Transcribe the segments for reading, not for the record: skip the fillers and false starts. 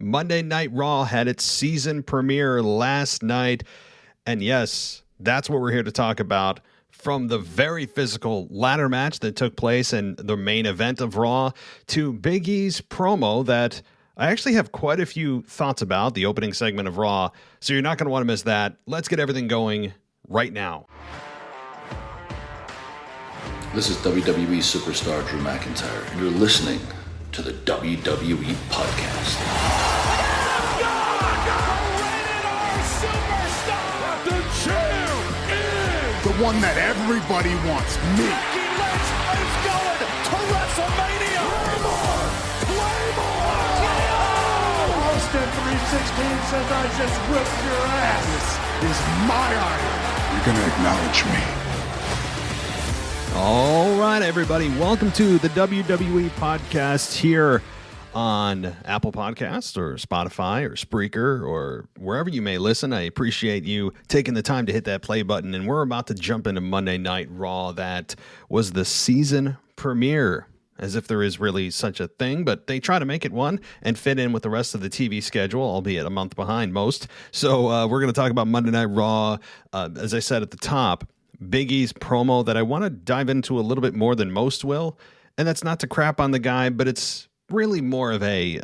Monday Night Raw had its season premiere last night. And yes, that's what we're here to talk about. From the very physical ladder match that took place in the main event of Raw to Big E's promo that I actually have quite a few thoughts about, the opening segment of Raw. So you're not going to want to miss that. Let's get everything going right now. This is WWE superstar Drew McIntyre, and you're listening to the WWE Podcast. The champ is the one that everybody wants, me. Becky Lynch is going to WrestleMania. Claymore! Austin 316 says I just whipped your ass. This is my honor. You're going to acknowledge me. All right, everybody. Welcome to the WWE Podcast here on Apple Podcasts or Spotify or Spreaker or wherever you may listen. I appreciate you taking the time to hit that play button. And we're about to jump into Monday Night Raw. That was the season premiere, as if there is really such a thing, but they try to make it one and fit in with the rest of the TV schedule, albeit a month behind most. So we're going to talk about Monday Night Raw. As I said at the top, Big E's promo that I want to dive into a little bit more than most will. And that's not to crap on the guy, but it's really more of a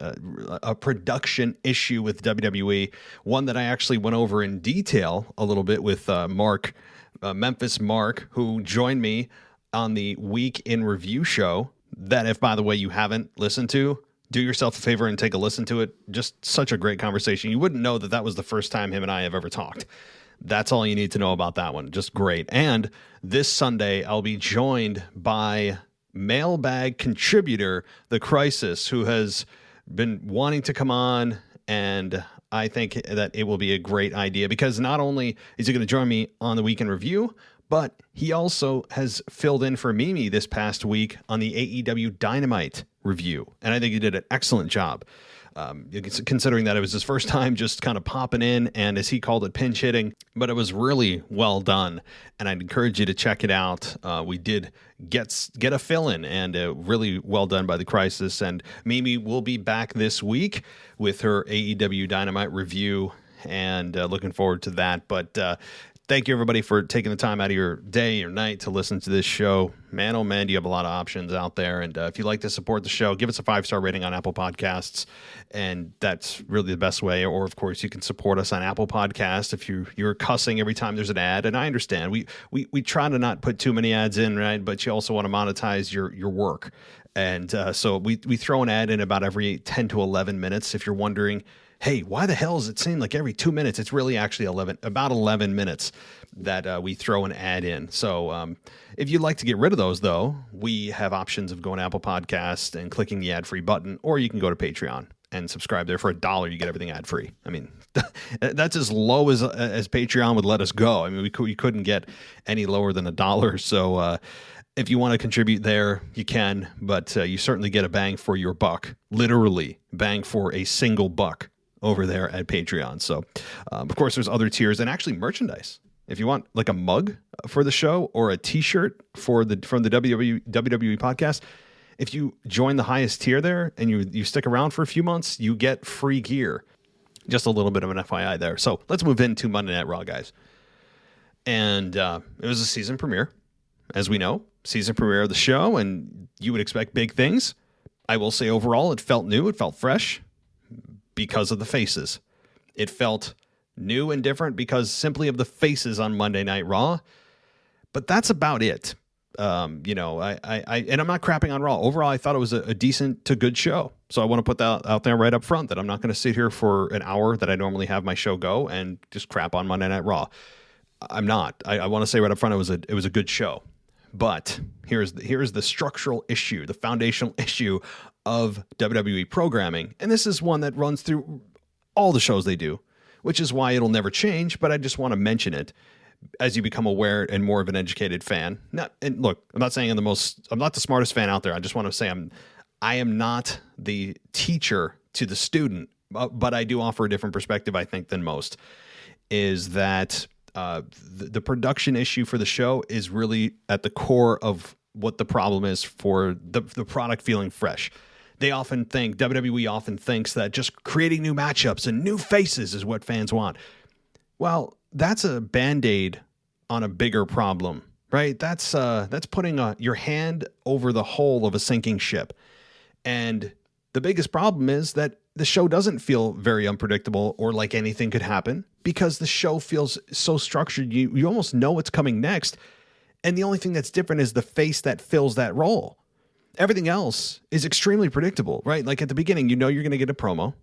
production issue with WWE, one that I actually went over in detail a little bit with Mark, Memphis Mark, who joined me on the Week in Review show that, if, by the way, you haven't listened to, do yourself a favor and take a listen to it. Just such a great conversation. You wouldn't know that was the first time him and I have ever talked. That's all you need to know about that one. Just great. And this Sunday, I'll be joined by mailbag contributor, The Crisis, who has been wanting to come on, and I think that it will be a great idea because not only is he going to join me on the Week in Review, but he also has filled in for Mimi this past week on the AEW Dynamite review, and I think he did an excellent job. Considering that it was his first time just kind of popping in and, as he called it, pinch hitting, but it was really well done, and I'd encourage you to check it out. We did get a fill-in, and really well done by The Crisis, and Mimi will be back this week with her AEW Dynamite review, and looking forward to that. But thank you, everybody, for taking the time out of your day or night to listen to this show. Man, oh man, do you have a lot of options out there. And if you'd like to support the show, give us a 5-star rating on Apple Podcasts. And that's really the best way. Or, of course, you can support us on Apple Podcasts if you're cussing every time there's an ad. And I understand. We try to not put too many ads in, right? But you also want to monetize your work. And so we throw an ad in about every 10 to 11 minutes. If you're wondering, hey, why the hell does it seem like every 2 minutes? It's really actually about 11 minutes that we throw an ad in. So if you'd like to get rid of those, though, we have options of going to Apple Podcasts and clicking the ad-free button, or you can go to Patreon and subscribe there for $1. You get everything ad-free. I mean, that's as low as Patreon would let us go. I mean, we couldn't get any lower than $1. So if you want to contribute there, you can, but you certainly get a bang for your buck, literally bang for a single buck over there at Patreon. So, of course, there's other tiers and actually merchandise. If you want like a mug for the show or a T-shirt from the WWE Podcast, if you join the highest tier there and you stick around for a few months, you get free gear. Just a little bit of an FYI there. So let's move into Monday Night Raw, guys. And it was a season premiere, as we know, season premiere of the show, and you would expect big things. I will say overall, it felt new, it felt fresh, because of the faces. It felt new and different because simply of the faces on Monday Night Raw. But that's about it. And I'm not crapping on Raw. Overall, I thought it was a decent to good show. So I want to put that out there right up front, that I'm not going to sit here for an hour that I normally have my show go and just crap on Monday Night Raw. I'm not. I want to say right up front, it was a good show. But here's the structural issue, the foundational issue of WWE programming. And this is one that runs through all the shows they do, which is why it'll never change. But I just want to mention it as you become aware and more of an educated fan. And look, I'm not saying I'm not the smartest fan out there. I just want to say I am not the teacher to the student, but I do offer a different perspective, I think, than most. Is that the production issue for the show is really at the core of what the problem is for the product feeling fresh. They often think, WWE often thinks that just creating new matchups and new faces is what fans want. Well, that's a Band-Aid on a bigger problem, right? That's putting your hand over the hull of a sinking ship. And the biggest problem is that the show doesn't feel very unpredictable or like anything could happen because the show feels so structured. You almost know what's coming next. And the only thing that's different is the face that fills that role. Everything else is extremely predictable, right? Like at the beginning, you know you're going to get a promo.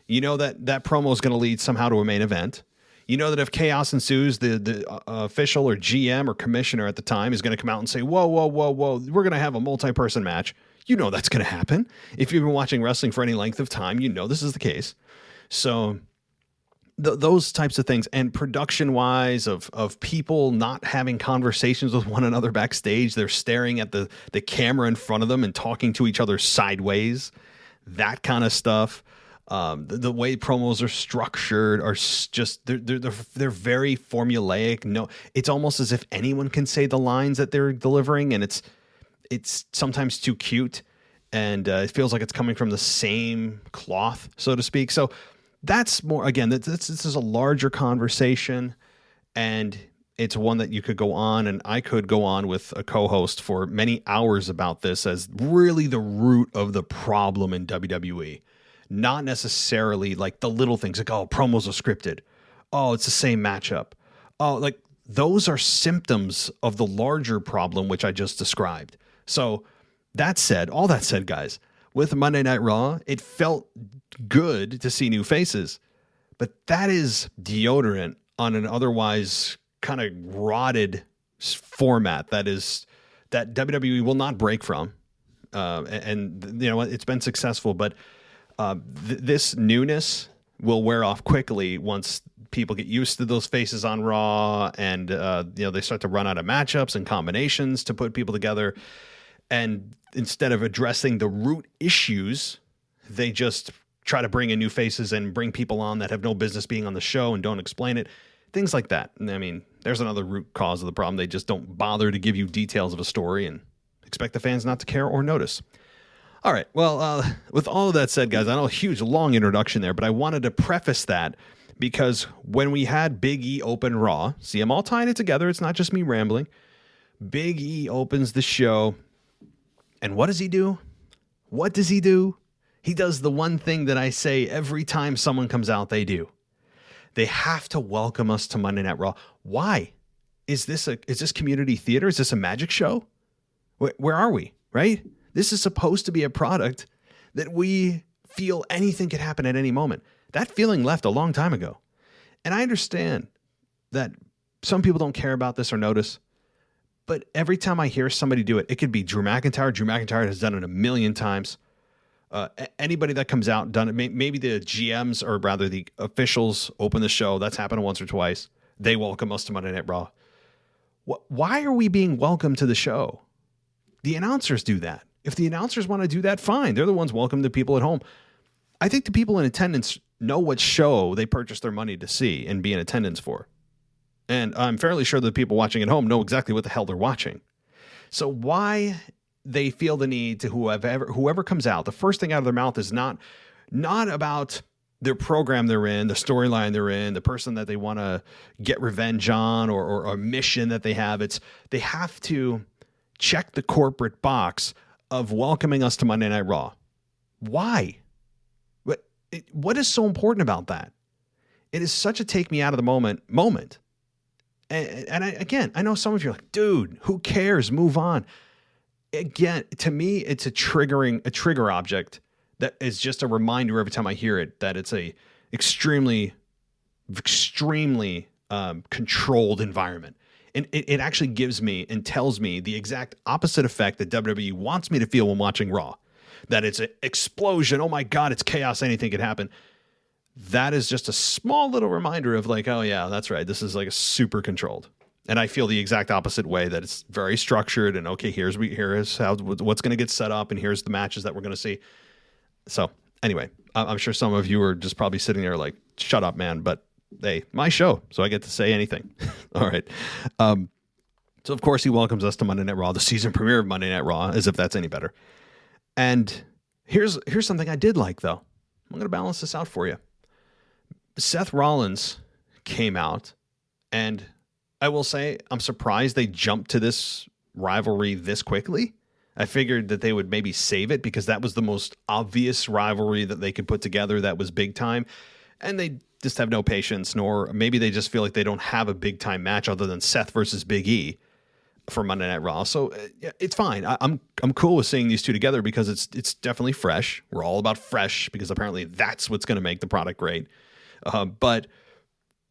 You know that promo is going to lead somehow to a main event. You know that if chaos ensues, the official or GM or commissioner at the time is going to come out and say, whoa, we're going to have a multi-person match. You know that's going to happen. If you've been watching wrestling for any length of time, you know this is the case. So those types of things, and production-wise of people not having conversations with one another backstage, they're staring at the camera in front of them and talking to each other sideways, that kind of stuff. The way promos are structured are just they're very formulaic. No, it's almost as if anyone can say the lines that they're delivering, and it's sometimes too cute, and it feels like it's coming from the same cloth, so to speak. So that's more, again, this is a larger conversation, and it's one that you could go on, and I could go on with a co-host for many hours about this as really the root of the problem in WWE. Not necessarily like the little things like, oh, promos are scripted. Oh, it's the same matchup. Oh, like those are symptoms of the larger problem, which I just described. So all that said, guys, with Monday Night Raw, it felt good to see new faces, but that is deodorant on an otherwise kind of rotted format that WWE will not break from. And you know what? It's been successful, but this newness will wear off quickly once people get used to those faces on Raw, and they start to run out of matchups and combinations to put people together. And instead of addressing the root issues, they just try to bring in new faces and bring people on that have no business being on the show and don't explain it. Things like that. I mean, there's another root cause of the problem. They just don't bother to give you details of a story and expect the fans not to care or notice. All right. Well, with all of that said, guys, I know a huge, long introduction there, but I wanted to preface that because when we had Big E open Raw, see, I'm all tying it together. It's not just me rambling. Big E opens the show. And what does he do? What does he do? He does the one thing that I say every time someone comes out, they do. They have to welcome us to Monday Night Raw. Why? Is this community theater? Is this a magic show? Where are we, right? This is supposed to be a product that we feel anything could happen at any moment. That feeling left a long time ago. And I understand that some people don't care about this or notice, but every time I hear somebody do it, it could be Drew McIntyre. Drew McIntyre has done it a million times. Anybody that comes out, done it. Maybe the GMs, or rather the officials, open the show. That's happened once or twice. They welcome us to Monday Night Raw. Why are we being welcomed to the show? The announcers do that. If the announcers want to do that, fine. They're the ones welcome the people at home. I think the people in attendance know what show they purchased their money to see and be in attendance for. And I'm fairly sure the people watching at home know exactly what the hell they're watching. So why they feel the need to whoever comes out, the first thing out of their mouth is not about their program they're in, the storyline they're in, the person that they want to get revenge on, or a mission that they have. They have to check the corporate box of welcoming us to Monday Night Raw. Why? What is so important about that? It is such a take me out of the moment. And I know some of you are like, dude, who cares? Move on. Again, to me, it's a trigger object that is just a reminder every time I hear it that it's a extremely controlled environment. And it actually gives me and tells me the exact opposite effect that WWE wants me to feel when watching Raw. That it's an explosion. Oh my God, it's chaos. Anything could happen. That is just a small little reminder of like, oh yeah, that's right. This is like a super controlled. And I feel the exact opposite way, that it's very structured and okay, here's how what's going to get set up, and here's the matches that we're going to see. So anyway, I'm sure some of you are just probably sitting there like, shut up, man. But hey, my show, so I get to say anything. All right. So of course he welcomes us to Monday Night Raw, the season premiere of Monday Night Raw, as if that's any better. And Here's something I did like, though. I'm going to balance this out for you. Seth Rollins came out, and I will say I'm surprised they jumped to this rivalry this quickly. I figured that they would maybe save it because that was the most obvious rivalry that they could put together that was big time. And they just have no patience, nor maybe they just feel like they don't have a big time match other than Seth versus Big E for Monday Night Raw. So it's fine. I'm cool with seeing these two together because it's definitely fresh. We're all about fresh because apparently that's what's going to make the product great. But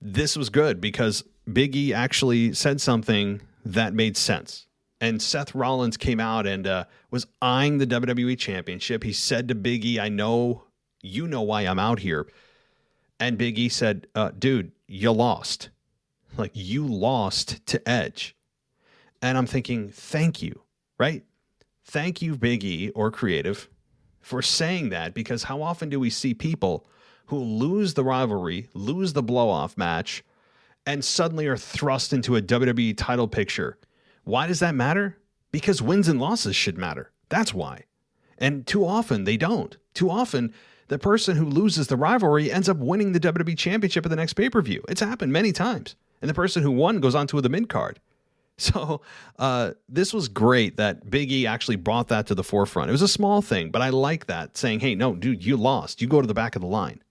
this was good because Big E actually said something that made sense. And Seth Rollins came out and was eyeing the WWE Championship. He said to Big E, I know you know why I'm out here. And Big E said, dude, you lost. Like, you lost to Edge. And I'm thinking, thank you, right? Thank you, Big E or Creative, for saying that, because how often do we see people who lose the rivalry, lose the blow-off match, and suddenly are thrust into a WWE title picture? Why does that matter? Because wins and losses should matter. That's why. And too often they don't. Too often the person who loses the rivalry ends up winning the WWE Championship at the next pay-per-view. It's happened many times. And the person who won goes on to the mid-card. So this was great that Big E actually brought that to the forefront. It was a small thing, but I like that, saying, hey, no, dude, you lost. You go to the back of the line.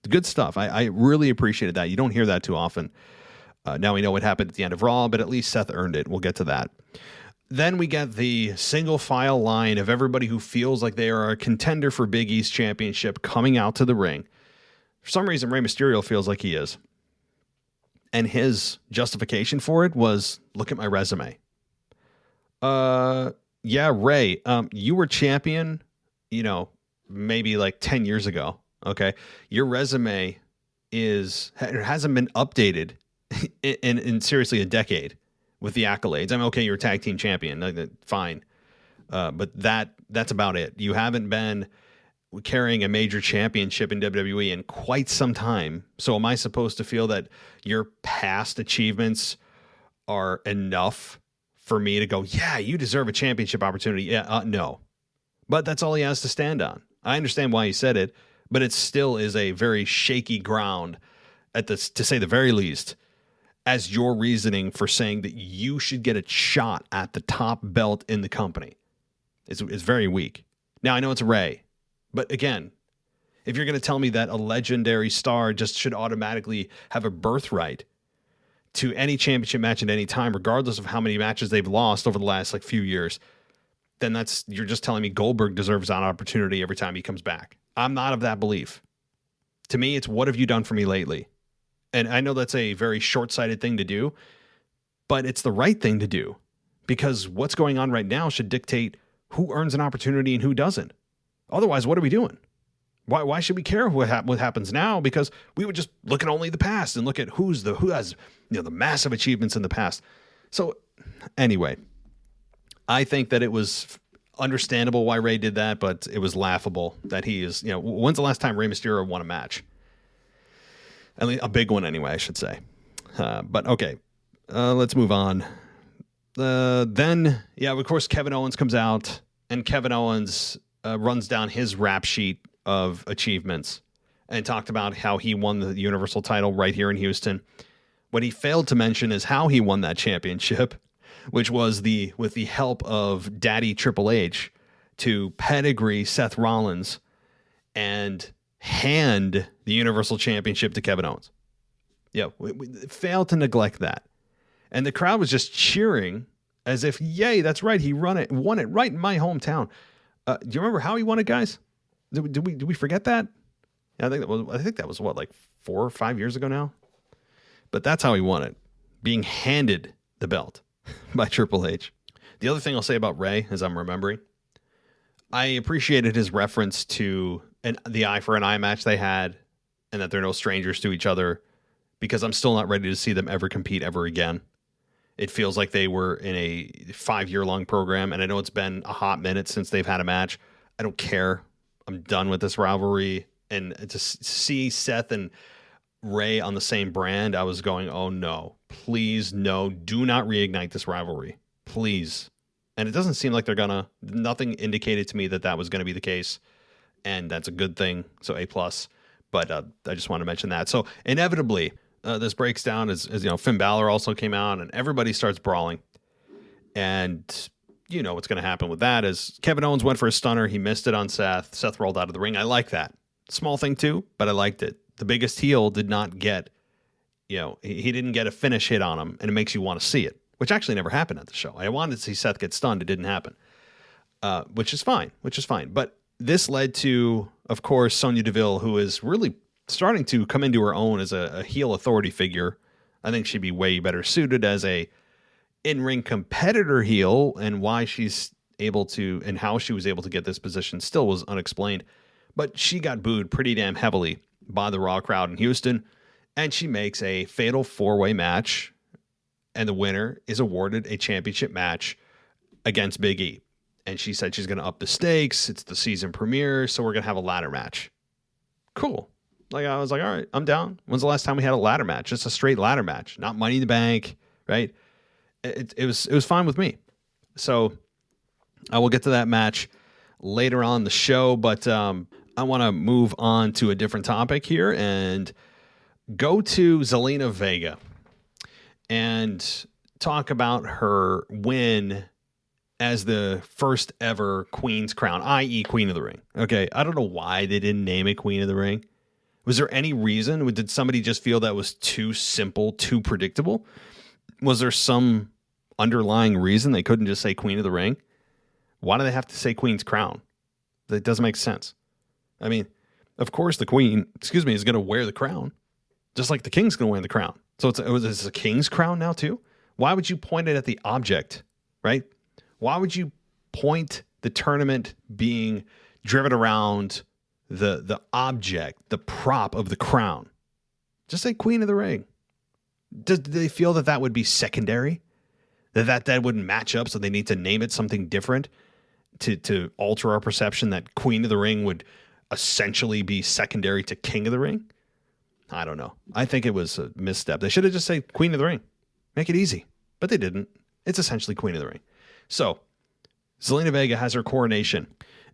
Good stuff. I really appreciated that. You don't hear that too often. Now we know what happened at the end of Raw, but at least Seth earned it. We'll get to that. Then we get the single file line of everybody who feels like they are a contender for Big E's championship coming out to the ring. For some reason, Rey Mysterio feels like he is. And his justification for it was, look at my resume. Yeah, Rey, you were champion, maybe like 10 years ago. Okay. Your resume hasn't been updated in seriously a decade with the accolades. I'm okay. You're a tag team champion. Fine. But that's about it. You haven't been carrying a major championship in WWE in quite some time. So am I supposed to feel that your past achievements are enough for me to go, yeah, you deserve a championship opportunity? Yeah, no. But that's all he has to stand on. I understand why he said it, but it still is a very shaky ground to say the very least, as your reasoning for saying that you should get a shot at the top belt in the company. It's very weak. Now, I know it's Rey, but again, if you're going to tell me that a legendary star just should automatically have a birthright to any championship match at any time, regardless of how many matches they've lost over the last few years, then you're just telling me Goldberg deserves that opportunity every time he comes back. I'm not of that belief. To me, it's what have you done for me lately? And I know that's a very short-sighted thing to do, but it's the right thing to do because what's going on right now should dictate who earns an opportunity and who doesn't. Otherwise, what are we doing? Why should we care what happens now? Because we would just look at only the past and look at who has the massive achievements in the past. So anyway, I think that it was understandable why Rey did that, but it was laughable that he is, when's the last time Rey Mysterio won a match? At least a big one anyway, I should say. But okay, let's move on. Then, of course, Kevin Owens comes out, and Kevin Owens runs down his rap sheet of achievements and talked about how he won the Universal title right here in Houston. What he failed to mention is how he won that championship, which was with the help of Daddy Triple H to pedigree Seth Rollins and hand the Universal Championship to Kevin Owens. We failed to neglect that. And the crowd was just cheering as if, yay, that's right, he won it right in my hometown. Do you remember how he won it, guys? Did we forget that? Yeah, I think that was what, like 4 or 5 years ago now? But that's how he won it, being handed the belt by Triple H. The other thing I'll say about Rey, as I'm remembering, I appreciated his reference to the eye for an eye match they had and that they're no strangers to each other, because I'm still not ready to see them ever compete ever again. It feels like they were in a 5-year-long program, and I know it's been a hot minute since they've had a match. I don't care. I'm done with this rivalry. And to see Seth and Rey on the same brand, I was going, oh no, please no, do not reignite this rivalry, please. And it doesn't seem like they're gonna. Nothing indicated to me that was going to be the case. and that's a good thing. So A+. But I just want to mention that. So inevitably, this breaks down as Finn Balor also came out, and everybody starts brawling. And you know what's going to happen with that is Kevin Owens went for a stunner. He missed it on Seth. Seth rolled out of the ring. I like that. Small thing too, but I liked it. The biggest heel did not get, he didn't get a finish hit on him, and it makes you want to see it, which actually never happened at the show. I wanted to see Seth get stunned. It didn't happen, which is fine. But this led to, of course, Sonya Deville, who is really starting to come into her own as a heel authority figure. I think she'd be way better suited as a in-ring competitor heel, and why she's able to and how she was able to get this position still was unexplained. But she got booed pretty damn heavily by the Raw crowd in Houston, and she makes a fatal 4-way match, and the winner is awarded a championship match against Big E. And she said she's going to up the stakes. It's the season premiere, so we're going to have a ladder match. Cool. I was like, all right, I'm down. When's the last time we had a ladder match? Just a straight ladder match, not Money in the Bank, right? It was fine with me. So I will get to that match later on in the show, but I want to move on to a different topic here and go to Zelina Vega and talk about her win as the first ever Queen's Crown, i.e. Queen of the Ring. Okay, I don't know why they didn't name it Queen of the Ring. Was there any reason? Did somebody just feel that was too simple, too predictable? Was there some underlying reason they couldn't just say Queen of the Ring? Why do they have to say Queen's Crown? That doesn't make sense. I mean, of course the Queen, is going to wear the crown, just like the King's going to wear the crown. So it's a King's crown now too? Why would you point it at the object, right? Why would you point the tournament being driven around the object, the prop of the crown? Just say Queen of the Ring. Do they feel that would be secondary? That wouldn't match up, so they need to name it something different to alter our perception that Queen of the Ring would essentially be secondary to King of the Ring? I don't know. I think it was a misstep. They should have just said Queen of the Ring. Make it easy. But they didn't. It's essentially Queen of the Ring. So, Zelina Vega has her coronation.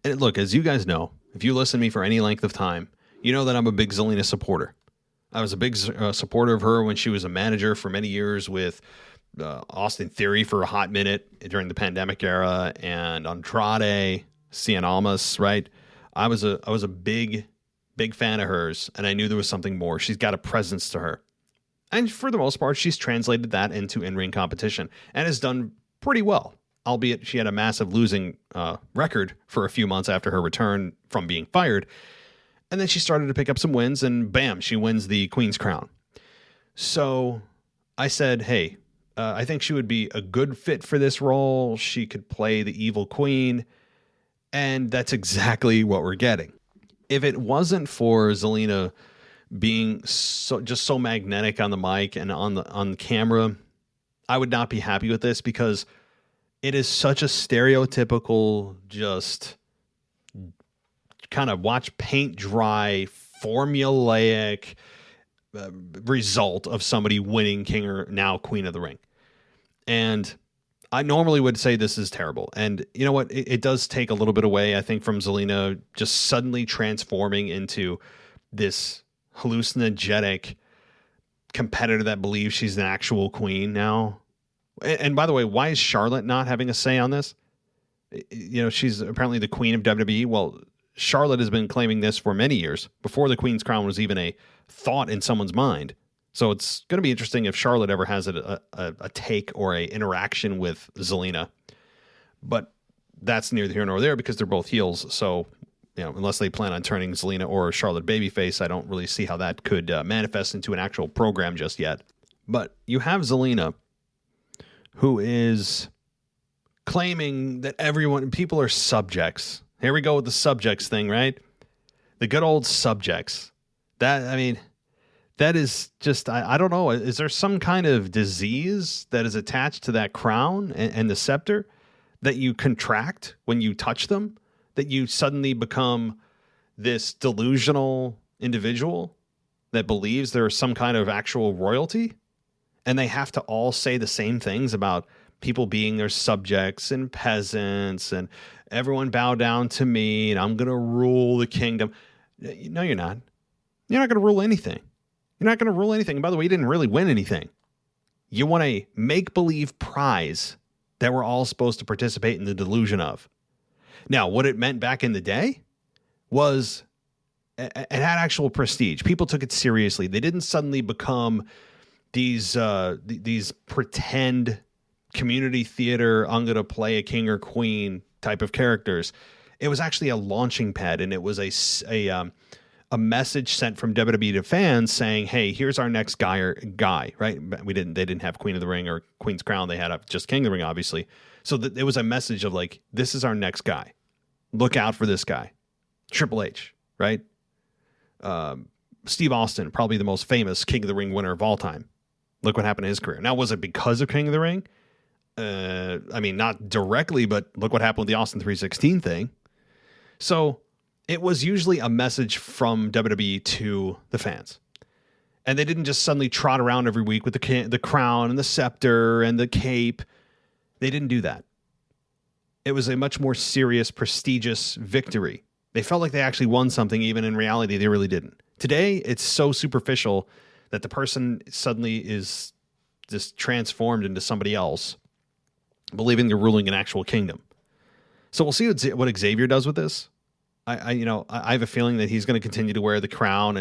And look, as you guys know, if you listen to me for any length of time, you know that I'm a big Zelina supporter. I was a big supporter of her when she was a manager for many years with Austin Theory for a hot minute during the pandemic era, and Andrade, Cien Almas, right? I was a big fan of hers, and I knew there was something more. She's got a presence to her. And for the most part, she's translated that into in-ring competition and has done pretty well, albeit she had a massive losing record for a few months after her return from being fired. And then she started to pick up some wins, and bam, she wins the Queen's Crown. So I said, hey, I think she would be a good fit for this role. She could play the evil queen, and that's exactly what we're getting. If it wasn't for Zelina being so magnetic on the mic and on camera, I would not be happy with this, because it is such a stereotypical, just kind of watch paint dry, formulaic result of somebody winning King or now Queen of the Ring. And I normally would say this is terrible. And you know what? It does take a little bit away, I think, from Zelina just suddenly transforming into this hallucinogenic competitor that believes she's an actual queen now. And by the way, why is Charlotte not having a say on this? You know, she's apparently the queen of WWE. Well, Charlotte has been claiming this for many years, before the Queen's Crown was even a thought in someone's mind. So it's going to be interesting if Charlotte ever has a take or a interaction with Zelina. But that's neither here nor there, because they're both heels. So, you know, unless they plan on turning Zelina or Charlotte babyface, I don't really see how that could manifest into an actual program just yet. But you have Zelina, who is claiming that people are subjects. Here we go with the subjects thing, right? The good old subjects. That is just, I don't know. Is there some kind of disease that is attached to that crown and the scepter that you contract when you touch them? That you suddenly become this delusional individual that believes there is some kind of actual royalty? And they have to all say the same things about people being their subjects and peasants and everyone bow down to me and I'm going to rule the kingdom. No, you're not. You're not going to rule anything. You're not going to rule anything. And by the way, you didn't really win anything. You won a make-believe prize that we're all supposed to participate in the delusion of. Now, what it meant back in the day was it had actual prestige. People took it seriously. They didn't suddenly become these pretend community theater, I'm going to play a king or queen type of characters. It was actually a launching pad, and it was a message sent from WWE to fans saying, "Hey, here's our next guy." Right? They didn't have Queen of the Ring or Queen's Crown. They had just King of the Ring, obviously. So it was a message of like, this is our next guy. Look out for this guy. Triple H, right? Steve Austin, probably the most famous King of the Ring winner of all time. Look what happened to his career. Now, was it because of King of the Ring? I mean, not directly, but look what happened with the Austin 316 thing. So it was usually a message from WWE to the fans. And they didn't just suddenly trot around every week with the crown and the scepter and the cape. They didn't do that. It was a much more serious, prestigious victory. They felt like they actually won something, even in reality, they really didn't. Today, it's so superficial that the person suddenly is just transformed into somebody else, believing they're ruling an actual kingdom. So we'll see what Xavier does with this. I have a feeling that he's going to continue to wear the crown,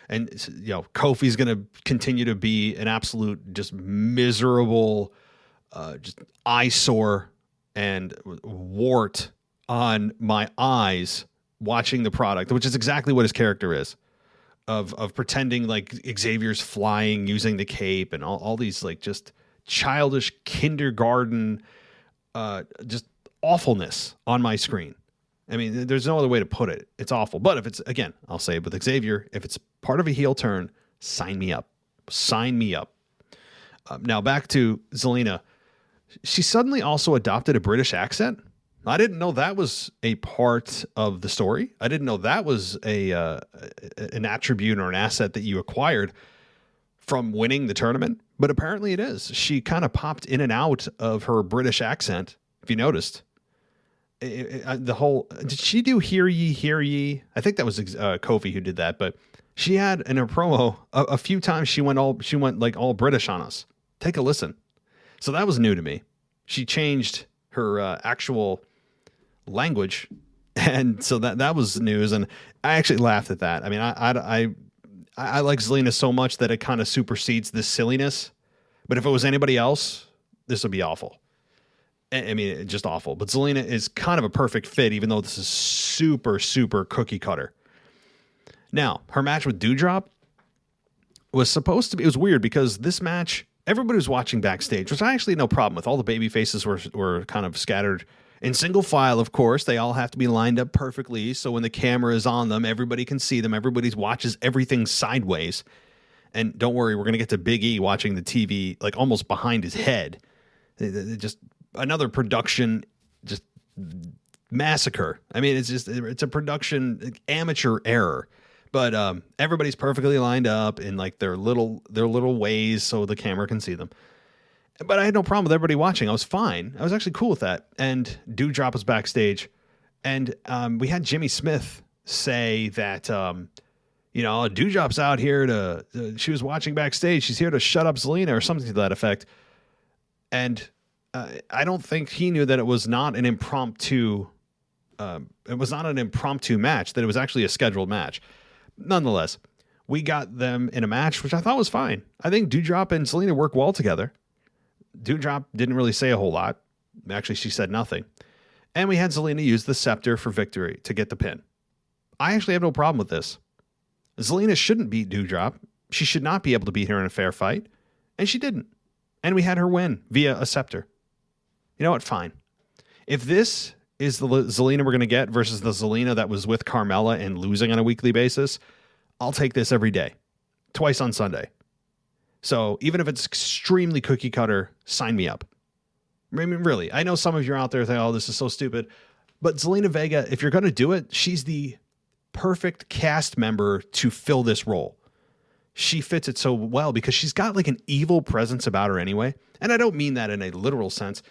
and Kofi's going to continue to be an absolute just miserable, just eyesore and wart on my eyes watching the product, which is exactly what his character is, of pretending like Xavier's flying using the cape and all these like just childish kindergarten, just awfulness on my screen. I mean, there's no other way to put it. It's awful. But if it's, again, I'll say it with Xavier, if it's part of a heel turn, sign me up. Sign me up. Now back to Zelina. She suddenly also adopted a British accent. I didn't know that was a part of the story. I didn't know that was an attribute or an asset that you acquired from winning the tournament. But apparently it is. She kind of popped in and out of her British accent, if you noticed. Did she do hear ye? I think that was Kofi who did that, but she had in her promo a few times she went like all British on us. Take a listen. So that was new to me. She changed her actual language, and so that was news, and I actually laughed at that. I mean, I like Zelina so much that it kind of supersedes this silliness. But if it was anybody else, this would be awful. I mean, just awful. But Zelina is kind of a perfect fit, even though this is super, super cookie cutter. Now, her match with Doudrop was supposed to be, it was weird because this match, everybody was watching backstage, which I actually had no problem with. All the baby faces were kind of scattered in single file, of course. They all have to be lined up perfectly. So when the camera is on them, everybody can see them. Everybody watches everything sideways. And don't worry, we're going to get to Big E watching the TV like almost behind his head. Just another production, just massacre. I mean, it's a production amateur error, but everybody's perfectly lined up in like their little ways so the camera can see them. But I had no problem with everybody watching. I was fine. I was actually cool with that. And Doudrop was backstage, and we had Jimmy Smith say that Doudrop's out here she was watching backstage. She's here to shut up Zelina or something to that effect. And I don't think he knew that it was not an impromptu. It was not an impromptu match. That it was actually a scheduled match. Nonetheless, we got them in a match, which I thought was fine. I think Doudrop and Zelina work well together. Doudrop didn't really say a whole lot. Actually, she said nothing. And we had Zelina use the scepter for victory to get the pin. I actually have no problem with this. Zelina shouldn't beat Doudrop. She should not be able to beat her in a fair fight. And she didn't. And we had her win via a scepter. You know what? Fine. If this is the Zelina we're going to get versus the Zelina that was with Carmella and losing on a weekly basis, I'll take this every day. Twice on Sunday. So even if it's extremely cookie cutter, sign me up. I mean, really, I know some of you are out there thinking, oh, this is so stupid. But Zelina Vega, if you're going to do it, she's the perfect cast member to fill this role. she fits it so well because she's got like an evil presence about her anyway. And I don't mean that in a literal sense,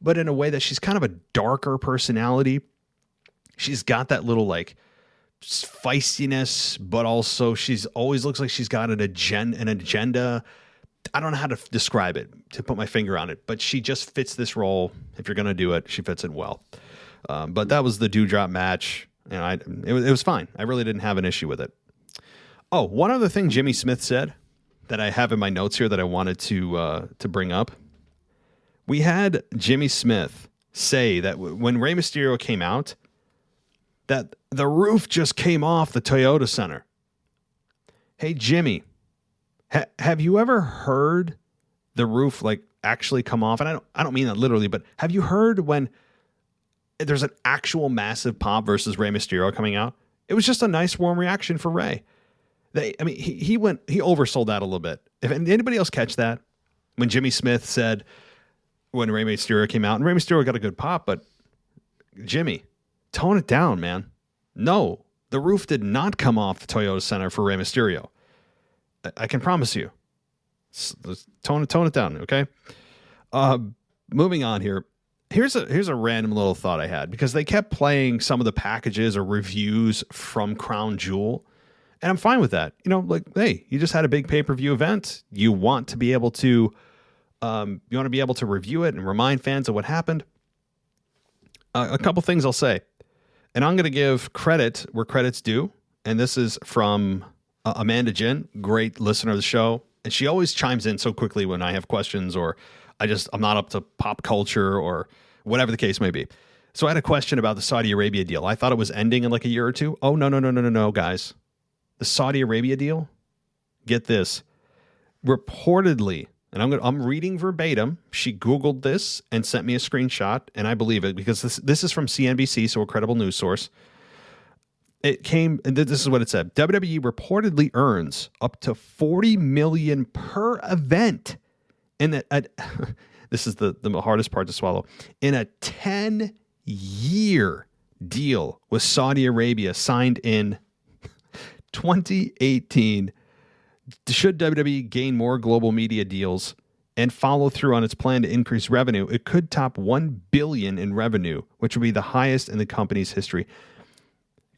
but in a way that she's kind of a darker personality. She's got that little like feistiness, but also she's always looks like she's got an agenda. I don't know how to describe it, to put my finger on it, but she just fits this role. If you're going to do it, she fits it well. But that was the Dewdrop match, and it was fine. I really didn't have an issue with it. Oh, one other thing Jimmy Smith said that I have in my notes here that I wanted to bring up. We had Jimmy Smith say that when Rey Mysterio came out, that the roof just came off the Toyota Center. Hey, Jimmy, have you ever heard the roof like actually come off? And I don't mean that literally, but have you heard when there's an actual massive pop versus Rey Mysterio coming out? It was just a nice warm reaction for Rey. He oversold that a little bit. If anybody else catch that when Jimmy Smith said when Rey Mysterio came out, and Rey Mysterio got a good pop, but Jimmy, tone it down, man. No, the roof did not come off the Toyota Center for Rey Mysterio. I can promise you. Tone it down, okay? Moving on here. Here's a random little thought I had, because they kept playing some of the packages or reviews from Crown Jewel, and I'm fine with that. You know, like, hey, you just had a big pay-per-view event. You want to be able to review it and remind fans of what happened. A couple things I'll say, and I'm going to give credit where credit's due, and this is from Amanda Jin, great listener of the show, and she always chimes in so quickly when I have questions or I'm not up to pop culture or whatever the case may be. So I had a question about the Saudi Arabia deal. I thought it was ending in like a year or two. Oh, no, guys. The Saudi Arabia deal, get this, reportedly, and I'm reading verbatim. She Googled this and sent me a screenshot, and I believe it because this is from CNBC, so a credible news source. It came, and this is what it said. WWE reportedly earns up to $40 million per event in that. This is the hardest part to swallow. In a 10-year deal with Saudi Arabia signed in 2018. Should WWE gain more global media deals and follow through on its plan to increase revenue, it could top $1 billion in revenue, which would be the highest in the company's history.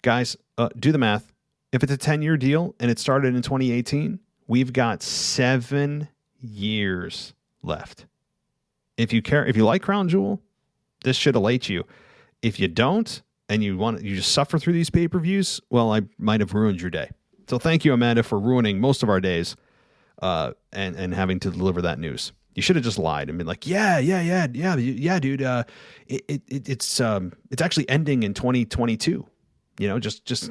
Guys, do the math. If it's a 10-year deal and it started in 2018, we've got 7 years left. If you like Crown Jewel, this should elate you. If you don't, and you just suffer through these pay-per-views, well, I might have ruined your day. So thank you, Amanda, for ruining most of our days and having to deliver that news. You should have just lied and been like, yeah, dude. It's actually ending in 2022. You know, just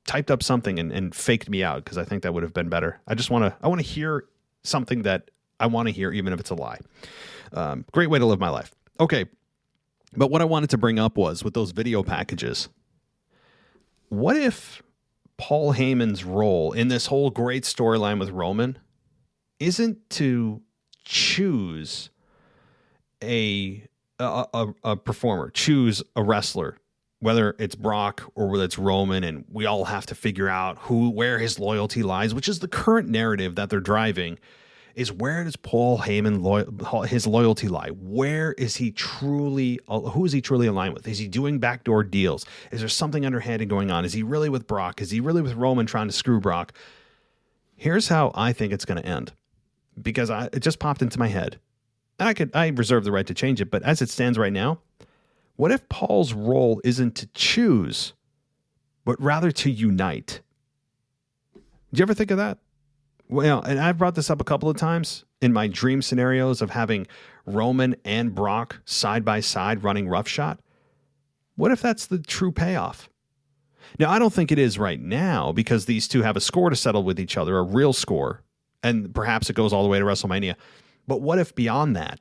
typed up something and faked me out, because I think that would have been better. I want to hear something that I want to hear, even if it's a lie. Great way to live my life. Okay. But what I wanted to bring up was, with those video packages, what if Paul Heyman's role in this whole great storyline with Roman isn't to choose a performer, choose a wrestler, whether it's Brock or whether it's Roman, and we all have to figure out where his loyalty lies, which is the current narrative that they're driving. Is where does Paul Heyman his loyalty lie? Where is he truly? Who is he truly aligned with? Is he doing backdoor deals? Is there something underhanded going on? Is he really with Brock? Is he really with Roman trying to screw Brock? Here's how I think it's going to end, because it just popped into my head, and I reserve the right to change it. But as it stands right now, what if Paul's role isn't to choose, but rather to unite? Did you ever think of that? Well, and I've brought this up a couple of times in my dream scenarios of having Roman and Brock side by side running roughshod. What if that's the true payoff? Now, I don't think it is right now, because these two have a score to settle with each other, a real score, and perhaps it goes all the way to WrestleMania. But what if beyond that,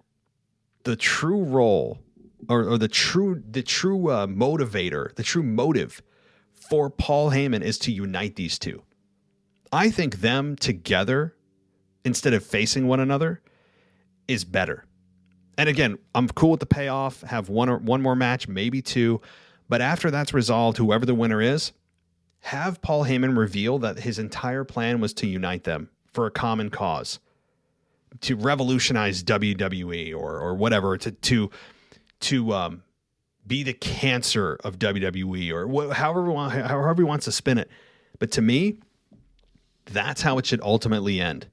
the true role or the true motivator, the true motive for Paul Heyman is to unite these two? I think them together, instead of facing one another, is better. And again, I'm cool with the payoff, have one more match, maybe two. But after that's resolved, whoever the winner is, have Paul Heyman reveal that his entire plan was to unite them for a common cause, to revolutionize WWE or whatever, to be the cancer of WWE or however he wants to spin it. But to me, that's how it should ultimately end,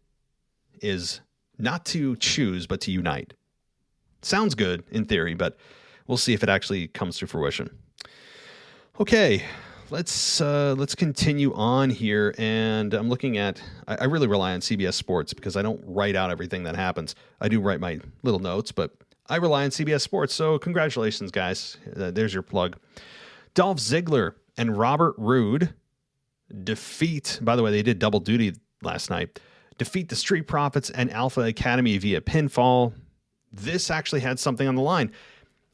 is not to choose, but to unite. Sounds good in theory, but we'll see if it actually comes to fruition. Okay, let's continue on here. And I'm looking at, I really rely on CBS Sports because I don't write out everything that happens. I do write my little notes, but I rely on CBS Sports. So congratulations, guys. There's your plug. Dolph Ziggler and Robert Roode defeat, by the way, they did double duty last night, defeat the Street Profits and Alpha Academy via pinfall. This actually had something on the line.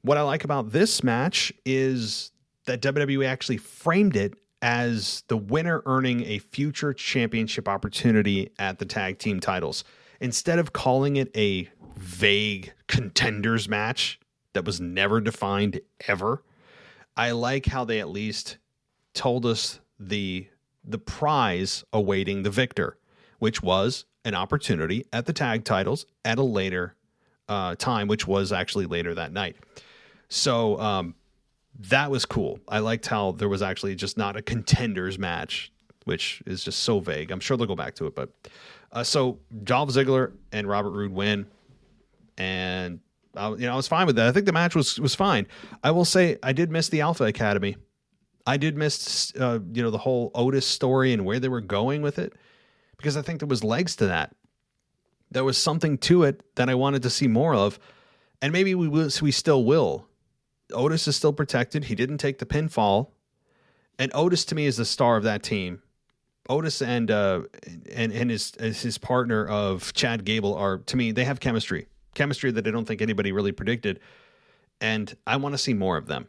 What I like about this match is that WWE actually framed it as the winner earning a future championship opportunity at the tag team titles. Instead of calling it a vague contenders match that was never defined ever, I like how they at least told us the prize awaiting the victor, which was an opportunity at the tag titles at a later time, which was actually later that night. So that was cool. I liked how there was actually just not a contenders match, which is just so vague. I'm sure they'll go back to it, but so Dolph Ziggler and Robert Roode win, and I was fine with that. I think the match was fine. I will say I did miss the Alpha Academy. I did miss the whole Otis story and where they were going with it, because I think there was legs to that. There was something to it that I wanted to see more of, and maybe we still will. Otis is still protected. He didn't take the pinfall, and Otis to me is the star of that team. Otis and his partner of Chad Gable are, to me, they have chemistry that I don't think anybody really predicted, and I want to see more of them.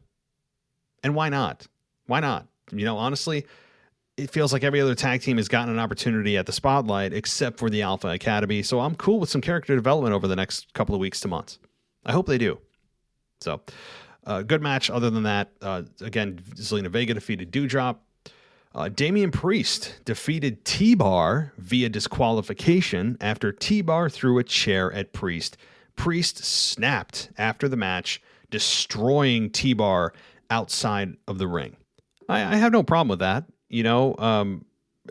And why not? Why not? Honestly, it feels like every other tag team has gotten an opportunity at the spotlight except for the Alpha Academy. So I'm cool with some character development over the next couple of weeks to months. I hope they do. So good match. Other than that, again, Zelina Vega defeated Doudrop. Damian Priest defeated T-Bar via disqualification after T-Bar threw a chair at Priest. Priest snapped after the match, destroying T-Bar outside of the ring. I have no problem with that. I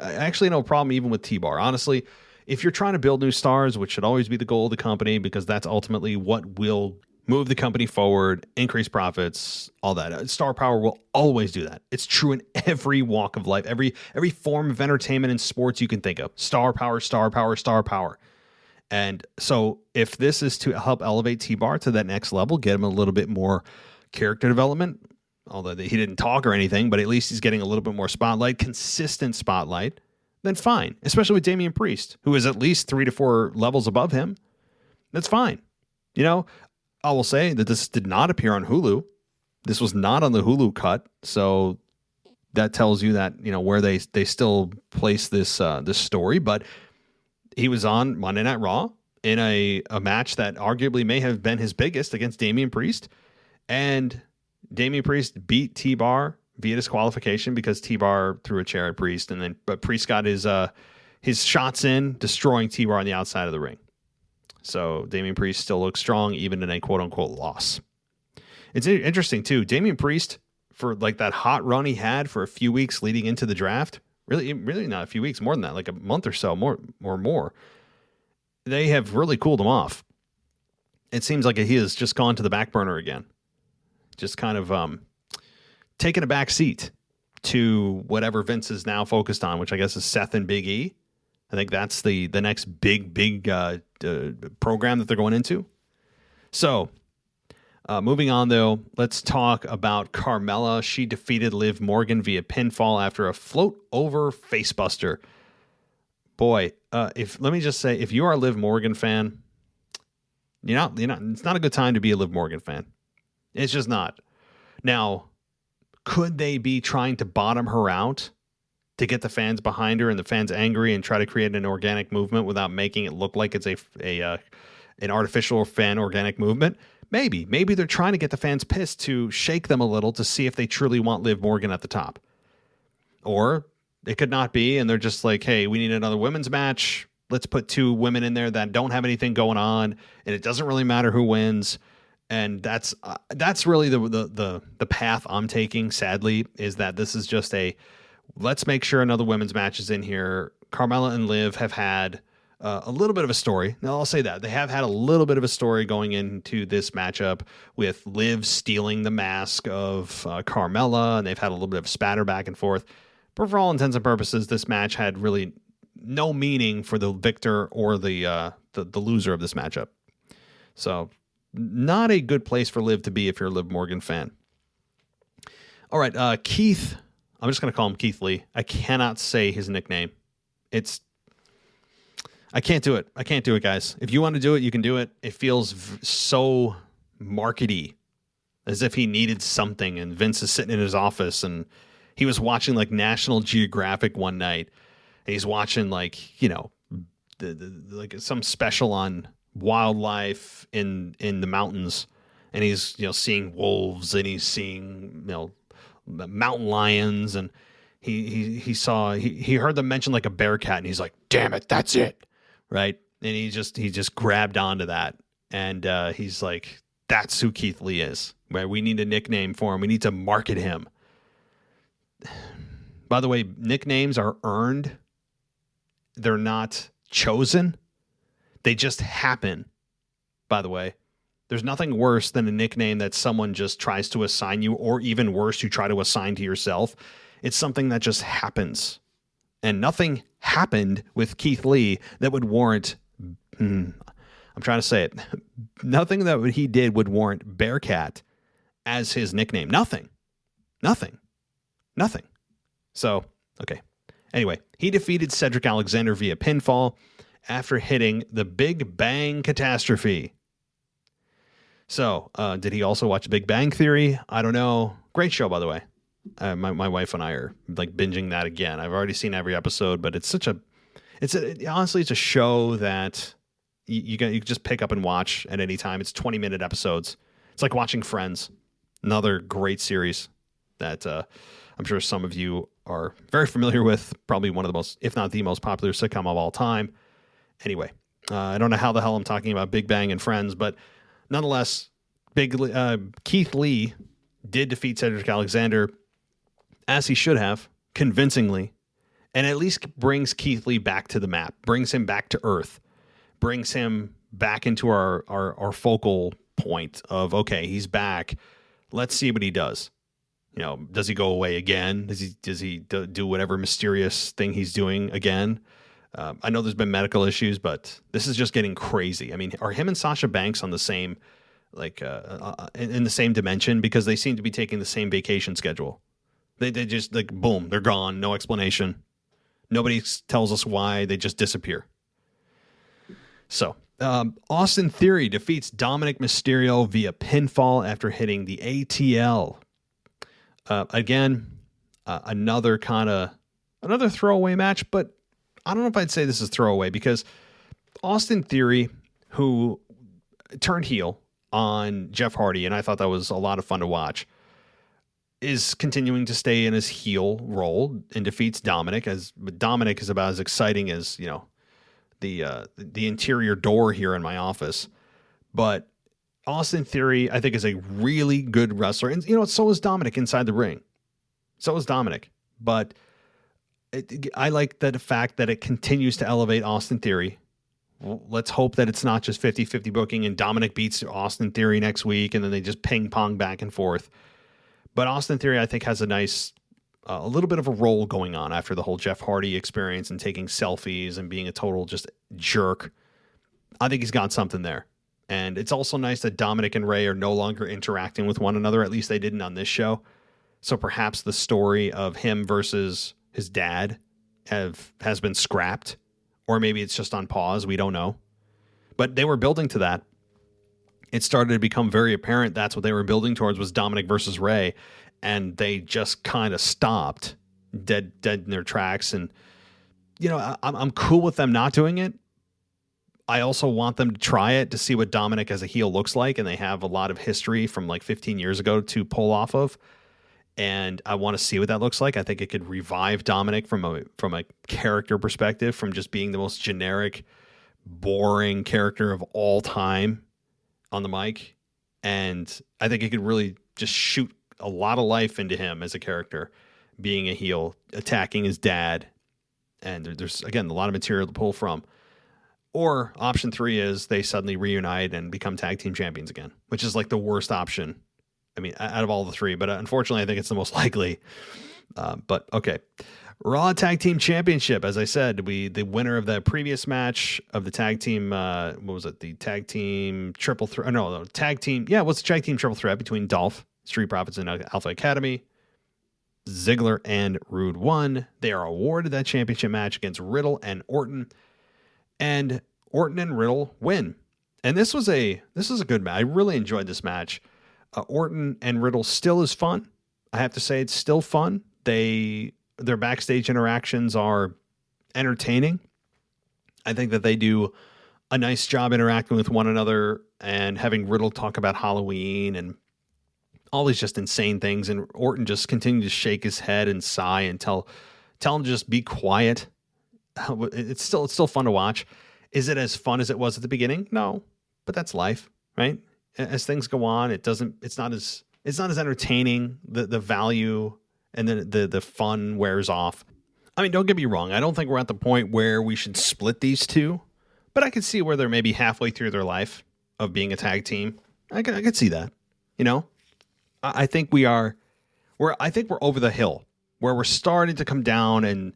actually no problem even with T-Bar. Honestly, if you're trying to build new stars, which should always be the goal of the company, because that's ultimately what will move the company forward, increase profits, all that. Star power will always do that. It's true in every walk of life, every form of entertainment and sports you can think of. Star power, star power, star power. And so if this is to help elevate T-Bar to that next level, get him a little bit more character development, although he didn't talk or anything, but at least he's getting a little bit more spotlight, consistent spotlight, then fine. Especially with Damian Priest, who is at least 3 to 4 levels above him. That's fine. I will say that this did not appear on Hulu. This was not on the Hulu cut. So that tells you that, where they still place this story. But he was on Monday Night Raw in a match that arguably may have been his biggest against Damian Priest. And Damian Priest beat T-Bar via disqualification because T-Bar threw a chair at Priest. But Priest got his shots in, destroying T-Bar on the outside of the ring. So Damian Priest still looks strong, even in a quote-unquote loss. It's interesting, too. Damian Priest, for like that hot run he had for a few weeks leading into the draft, really not a few weeks, more than that, like a month or so, more. They have really cooled him off. It seems like he has just gone to the back burner again. Just kind of taking a back seat to whatever Vince is now focused on, which I guess is Seth and Big E. I think that's the next big program that they're going into. So, moving on, though, let's talk about Carmella. She defeated Liv Morgan via pinfall after a float-over facebuster. Boy, let me just say, if you are a Liv Morgan fan, it's not a good time to be a Liv Morgan fan. It's just not. Now, could they be trying to bottom her out to get the fans behind her and the fans angry and try to create an organic movement without making it look like it's an artificial fan organic movement? Maybe they're trying to get the fans pissed to shake them a little to see if they truly want Liv Morgan at the top. Or it could not be, and they're just like, hey, we need another women's match. let's put two women in there that don't have anything going on, and it doesn't really matter who wins. And that's really the path I'm taking. Sadly, is that this is just let's make sure another women's match is in here. Carmella and Liv have had a little bit of a story. Now, I'll say that they have had a little bit of a story going into this matchup with Liv stealing the mask of Carmella, and they've had a little bit of spatter back and forth. But for all intents and purposes, this match had really no meaning for the victor or the loser of this matchup. So, not a good place for Liv to be if you're a Liv Morgan fan. All right, Keith. I'm just going to call him Keith Lee. I cannot say his nickname. I can't do it. I can't do it, guys. If you want to do it, you can do it. It feels so markety, as if he needed something, and Vince is sitting in his office, and he was watching like National Geographic one night, and he's watching like, like some special on wildlife in the mountains, and he's seeing wolves, and he's seeing mountain lions, and he heard them mention like a bear cat, and he's like, damn it, that's it, right? And he just grabbed onto that, and he's like, that's who Keith Lee is, right? We need a nickname for him. We need to market him. By the way, nicknames are earned. They're not chosen. They just happen, by the way. There's nothing worse than a nickname that someone just tries to assign you, or even worse, you try to assign to yourself. It's something that just happens. And nothing happened with Keith Lee that would warrant, I'm trying to say it, nothing that he did would warrant Bearcat as his nickname. Nothing. So, okay. Anyway, he defeated Cedric Alexander via pinfall after hitting the Big Bang Catastrophe. So, did he also watch Big Bang Theory? I don't know. Great show, by the way. My wife and I are like binging that again. I've already seen every episode, but honestly, it's a show that you can just pick up and watch at any time. It's 20-minute episodes. It's like watching Friends, another great series that I'm sure some of you are very familiar with. Probably one of the most, if not the most popular sitcom of all time. Anyway, I don't know how the hell I'm talking about Big Bang and Friends, but nonetheless, Keith Lee did defeat Cedric Alexander, as he should have, convincingly, and at least brings Keith Lee back to the map, brings him back to earth, brings him back into our focal point of, okay, he's back. Let's see what he does. Does he go away again? Does he do whatever mysterious thing he's doing again? I know there's been medical issues, but this is just getting crazy. I mean, are him and Sasha Banks on the same, in the same dimension? Because they seem to be taking the same vacation schedule. They just like, boom, they're gone. No explanation. Nobody tells us why. They just disappear. So, Austin Theory defeats Dominic Mysterio via pinfall after hitting the ATL. Again, another throwaway match, but I don't know if I'd say this is throwaway, because Austin Theory, who turned heel on Jeff Hardy, and I thought that was a lot of fun to watch, is continuing to stay in his heel role and defeats Dominic. But Dominic is about as exciting as the interior door here in my office. But Austin Theory, I think, is a really good wrestler, and so is Dominic inside the ring. So is Dominic, but I like the fact that it continues to elevate Austin Theory. Let's hope that it's not just 50-50 booking and Dominic beats Austin Theory next week, and then they just ping pong back and forth. But Austin Theory, I think, has a little bit of a role going on after the whole Jeff Hardy experience and taking selfies and being a total just jerk. I think he's got something there. And it's also nice that Dominic and Ray are no longer interacting with one another. At least they didn't on this show. So perhaps the story of him versus his dad has been scrapped. Or maybe it's just on pause. We don't know. But they were building to that. It started to become very apparent that's what they were building towards, was Dominic versus Ray. And they just kind of stopped dead in their tracks. And, I'm cool with them not doing it. I also want them to try it to see what Dominic as a heel looks like. And they have a lot of history from like 15 years ago to pull off of. and I want to see what that looks like. I think it could revive Dominic from a character perspective, from just being the most generic, boring character of all time on the mic. And I think it could really just shoot a lot of life into him as a character, being a heel, attacking his dad. And there's, again, a lot of material to pull from. Or option 3 is they suddenly reunite and become tag team champions again, which is like the worst option. I mean, out of all the 3, but unfortunately, I think it's the most likely. But okay. Raw Tag Team Championship. As I said, the winner of the previous match of the tag team, what was it? The tag team triple threat. No, tag team. Yeah, it was the tag team triple threat between Dolph, Street Profits, and Alpha Academy. Ziggler and Rude won. They are awarded that championship match against Riddle and Orton. And Orton and Riddle win. And this was a good match. I really enjoyed this match. Orton and Riddle still is fun. I have to say it's still fun. Their backstage interactions are entertaining. I think that they do a nice job interacting with one another and having Riddle talk about Halloween and all these just insane things. And Orton just continued to shake his head and sigh and tell him to just be quiet. It's still fun to watch. Is it as fun as it was at the beginning? No, but that's life, right? As things go on, it's not as entertaining. The value and the fun wears off. I mean, don't get me wrong. I don't think we're at the point where we should split these two, but I could see where they're maybe halfway through their life of being a tag team. I could see that. You know, I think we're over the hill where we're starting to come down, and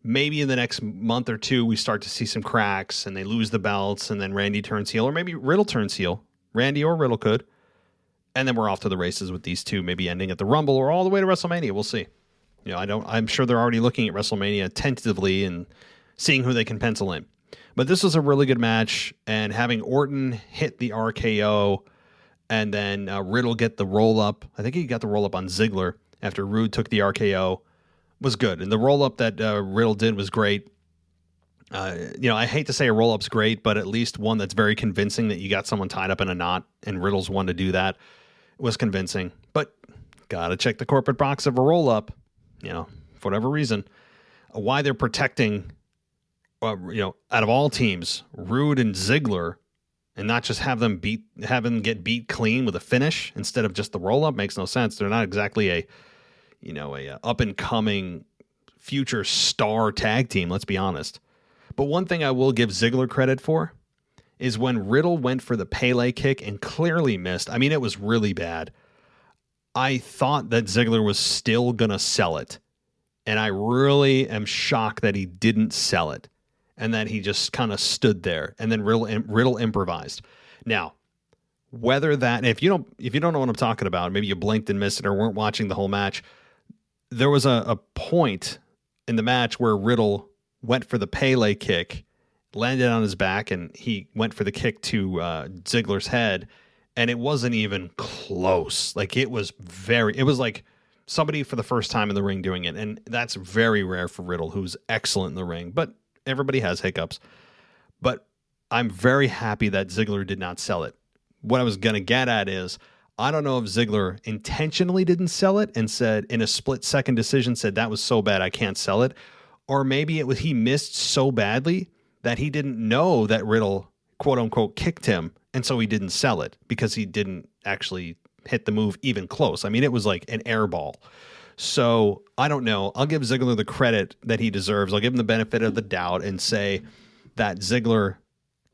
maybe in the next month or two we start to see some cracks and they lose the belts, and then Randy turns heel, or maybe Riddle turns heel. Randy or Riddle could. And then we're off to the races with these two, maybe ending at the Rumble or all the way to WrestleMania. We'll see. You know, I'm sure they're already looking at WrestleMania tentatively and seeing who they can pencil in. But this was a really good match, and having Orton hit the RKO and then Riddle get the roll-up. I think he got the roll-up on Ziggler after Rude took the RKO. Was good. And the roll-up that Riddle did was great. I hate to say a roll-up's great, but at least one that's very convincing that you got someone tied up in a knot, and Riddle's one to do that. It was convincing. But gotta check the corporate box of a roll-up, for whatever reason. Why they're protecting, out of all teams, Rude and Ziggler, and not just have them get beat clean with a finish instead of just the roll-up makes no sense. They're not exactly a up-and-coming future star tag team, let's be honest. But one thing I will give Ziggler credit for is when Riddle went for the Pele kick and clearly missed. I mean, it was really bad. I thought that Ziggler was still going to sell it. And I really am shocked that he didn't sell it and that he just kind of stood there, and then Riddle improvised. Now, whether that, if you don't know what I'm talking about, maybe you blinked and missed it or weren't watching the whole match, there was a point in the match where Riddle went for the Pele kick, landed on his back, and he went for the kick to Ziggler's head, and it wasn't even close. Like, it was like somebody for the first time in the ring doing it, and that's very rare for Riddle, who's excellent in the ring, but everybody has hiccups. But I'm very happy that Ziggler did not sell it. What I was going to get at is, I don't know if Ziggler intentionally didn't sell it and said, in a split-second decision, said, that was so bad I can't sell it. Or maybe he missed so badly that he didn't know that Riddle, quote-unquote, kicked him, and so he didn't sell it because he didn't actually hit the move even close. I mean, it was like an air ball. So, I don't know. I'll give Ziggler the credit that he deserves. I'll give him the benefit of the doubt and say that Ziggler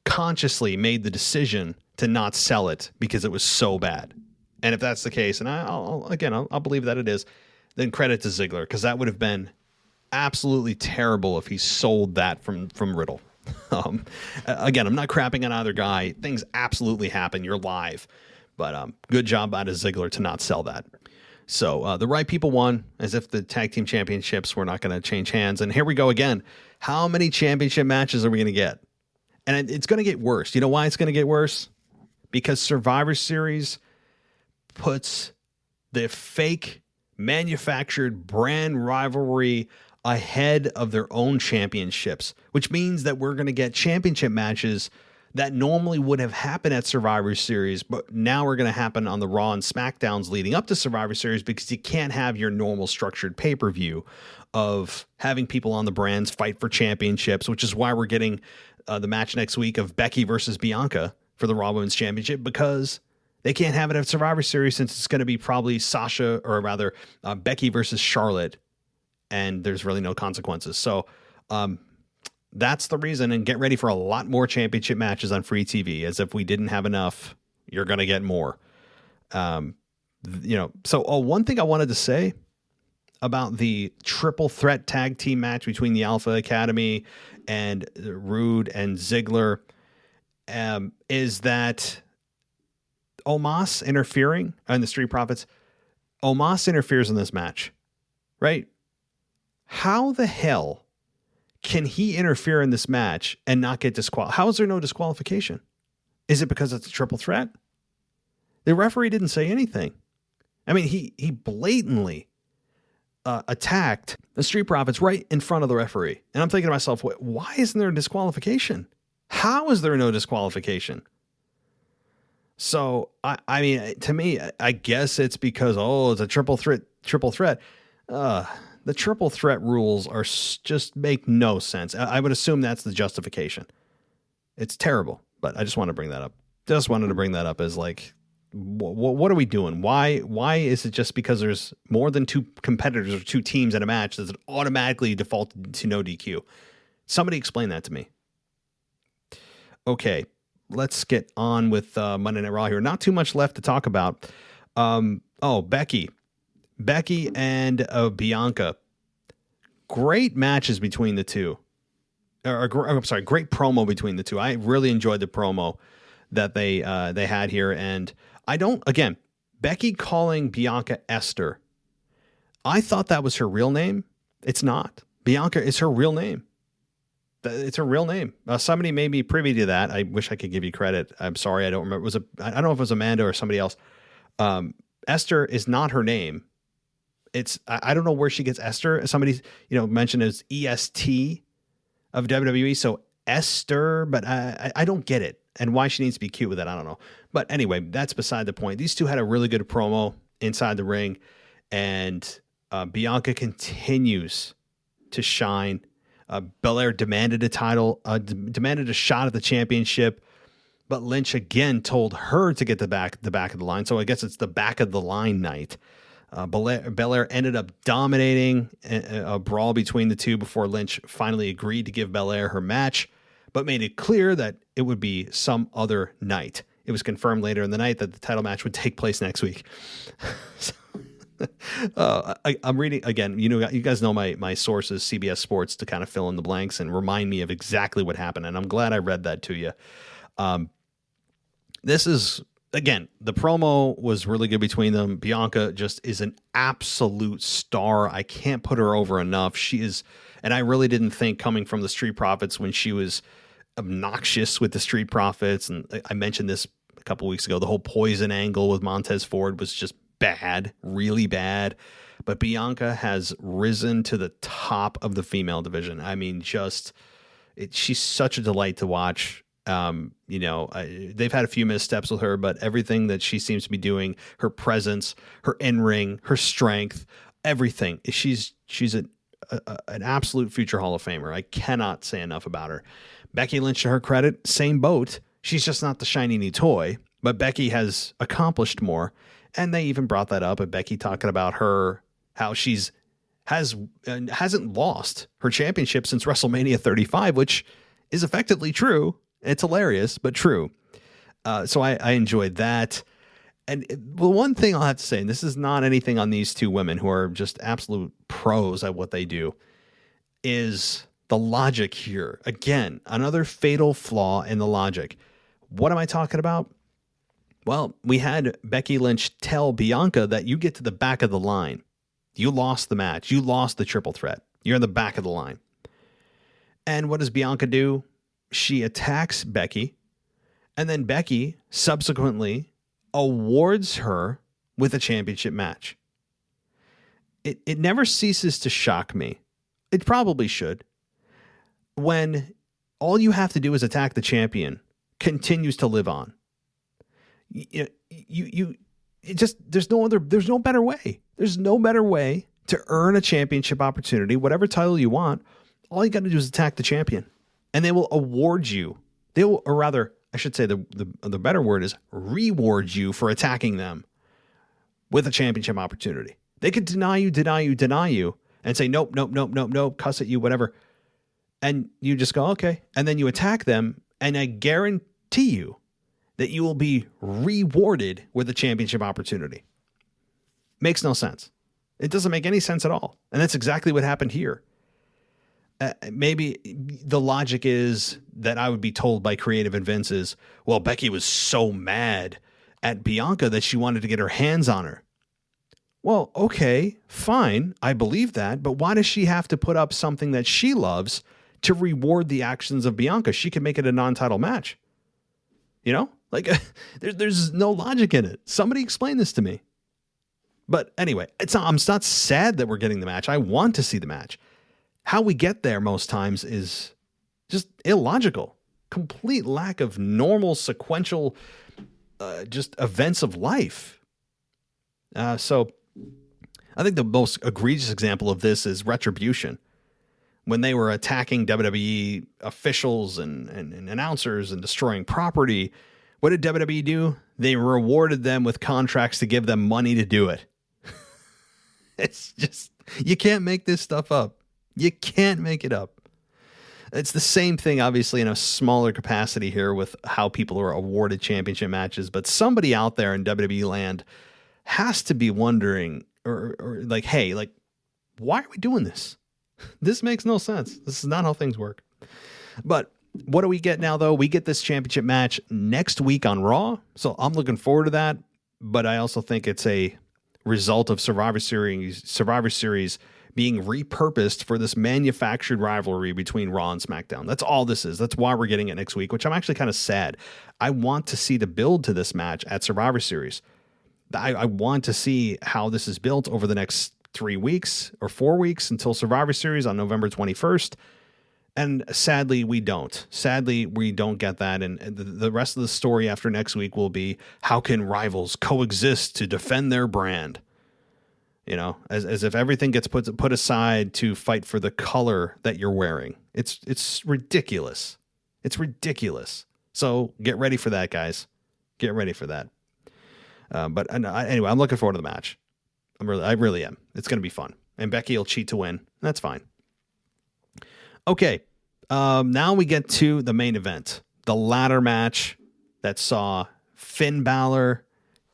consciously made the decision to not sell it because it was so bad. And if that's the case, and I'll believe that it is, then credit to Ziggler, because that would have been absolutely terrible if he sold that from Riddle. Again, I'm not crapping on either guy. Things absolutely happen. You're live. But good job out of Ziggler to not sell that. So the right people won, as if the tag team championships were not going to change hands. And here we go again. How many championship matches are we going to get? And it's going to get worse. You know why it's going to get worse? Because Survivor Series puts the fake manufactured brand rivalry ahead of their own championships, which means that we're going to get championship matches that normally would have happened at Survivor Series, but now are going to happen on the Raw and SmackDowns leading up to Survivor Series, because you can't have your normal structured pay-per-view of having people on the brands fight for championships, which is why we're getting the match next week of Becky versus Bianca for the Raw Women's Championship, because they can't have it at Survivor Series since it's going to be probably Sasha, or rather Becky versus Charlotte, and there's really no consequences. So that's the reason, and get ready for a lot more championship matches on free TV, as if we didn't have enough, you're going to get more. So one thing I wanted to say about the triple threat tag team match between the Alpha Academy and Rude and Ziggler is that Omos interfering, and the Street Profits, Omos interferes in this match, right? How the hell can he interfere in this match and not get disqualified? How is there no disqualification? Is it because it's a triple threat? The referee didn't say anything. I mean, he blatantly attacked the Street Profits right in front of the referee. And I'm thinking to myself, why isn't there a disqualification? How is there no disqualification? So, I mean, to me, I guess it's because, it's a triple threat. The triple threat rules are just make no sense. I would assume that's the justification. It's terrible, but I just want to bring that up. Just wanted to bring that up as like, what are we doing? Why is it just because there's more than two competitors or two teams in a match does it automatically default to no DQ? Somebody explain that to me. Okay, let's get on with Monday Night Raw here. Not too much left to talk about. Becky and Bianca. Great matches between the two. Great promo between the two. I really enjoyed the promo that they had here, and Becky calling Bianca Esther. I thought that was her real name. It's not. Bianca is her real name. It's her real name. Somebody made me privy to that. I wish I could give you credit. I'm sorry, I don't remember. I don't know if it was Amanda or somebody else. Esther is not her name. I don't know where she gets Esther. Somebody mentioned as EST of WWE. So Esther, but I don't get it. And why she needs to be cute with it, I don't know. But anyway, that's beside the point. These two had a really good promo inside the ring, and Bianca continues to shine. Belair demanded a title, demanded a shot at the championship, but Lynch again told her to get the back of the line. So I guess it's the back of the line night. Belair ended up dominating a brawl between the two before Lynch finally agreed to give Belair her match, but made it clear that it would be some other night. It was confirmed later in the night that the title match would take place next week. I'm reading again. You guys know my sources, CBS Sports, to kind of fill in the blanks and remind me of exactly what happened. And I'm glad I read that to you. This is, again, the promo was really good between them. Bianca just is an absolute star. I can't put her over enough. She is, and I really didn't think coming from the Street Profits when she was obnoxious with the Street Profits. And I mentioned this a couple weeks ago. The whole poison angle with Montez Ford was just bad, really bad. But Bianca has risen to the top of the female division. I mean, she's such a delight to watch. They've had a few missteps with her, but everything that she seems to be doing, her presence, her in-ring, her strength, everything, she's an absolute future Hall of Famer. I cannot say enough about her. Becky Lynch, to her credit, same boat. She's just not the shiny new toy, but Becky has accomplished more. And they even brought that up at Becky talking about how hasn't lost her championship since WrestleMania 35, which is effectively true. It's hilarious, but true. So I enjoyed that. And the one thing I'll have to say, and this is not anything on these two women who are just absolute pros at what they do, is the logic here. Again, another fatal flaw in the logic. What am I talking about? Well, we had Becky Lynch tell Bianca that you get to the back of the line. You lost the match. You lost the triple threat. You're in the back of the line. And what does Bianca do? She attacks Becky, and then Becky subsequently awards her with a championship match. It never ceases to shock me. It probably should. When all you have to do is attack the champion continues to live on. There's no better way. There's no better way to earn a championship opportunity, whatever title you want. All you got to do is attack the champion, and they will award you. Or rather, I should say the better word is reward you for attacking them with a championship opportunity. They could deny you, and say, nope, cuss at you, whatever. And you just go, okay. And then you attack them, and I guarantee you that you will be rewarded with a championship opportunity. Makes no sense. It doesn't make any sense at all. And that's exactly what happened here. Maybe the logic is that I would be told by creative and Vince is, well, Becky was so mad at Bianca that she wanted to get her hands on her. Well, okay, fine. I believe that. But why does she have to put up something that she loves to reward the actions of Bianca? She could make it a non-title match. You know, like there's no logic in it. Somebody explain this to me. But anyway, I'm not sad that we're getting the match. I want to see the match. How we get there most times is just illogical. Complete lack of normal sequential just events of life. So I think the most egregious example of this is Retribution. When they were attacking WWE officials and announcers and destroying property, what did WWE do? They rewarded them with contracts to give them money to do it. It's just, you can't make this stuff up. You can't make it up. It's the same thing, obviously, in a smaller capacity here with how people are awarded championship matches. But somebody out there in WWE land has to be wondering, or like, hey, like, why are we doing this? This makes no sense. This is not how things work. But what do we get now, though? We get this championship match next week on Raw. So I'm looking forward to that. But I also think it's a result of Survivor Series being repurposed for this manufactured rivalry between Raw and SmackDown. That's all this is. That's why we're getting it next week, which I'm actually kind of sad. I want to see the build to this match at Survivor Series. I want to see how this is built over the next 3 weeks or 4 weeks until Survivor Series on November 21st. And sadly, we don't. Sadly, we don't get that. And the rest of the story after next week will be, how can rivals coexist to defend their brand? You know, as if everything gets put aside to fight for the color that you're wearing. It's ridiculous. It's ridiculous. So get ready for that, guys. Get ready for that. But anyway, I'm looking forward to the match. I really am. It's going to be fun. And Becky will cheat to win. That's fine. Okay. Now we get to the main event, the ladder match that saw Finn Balor,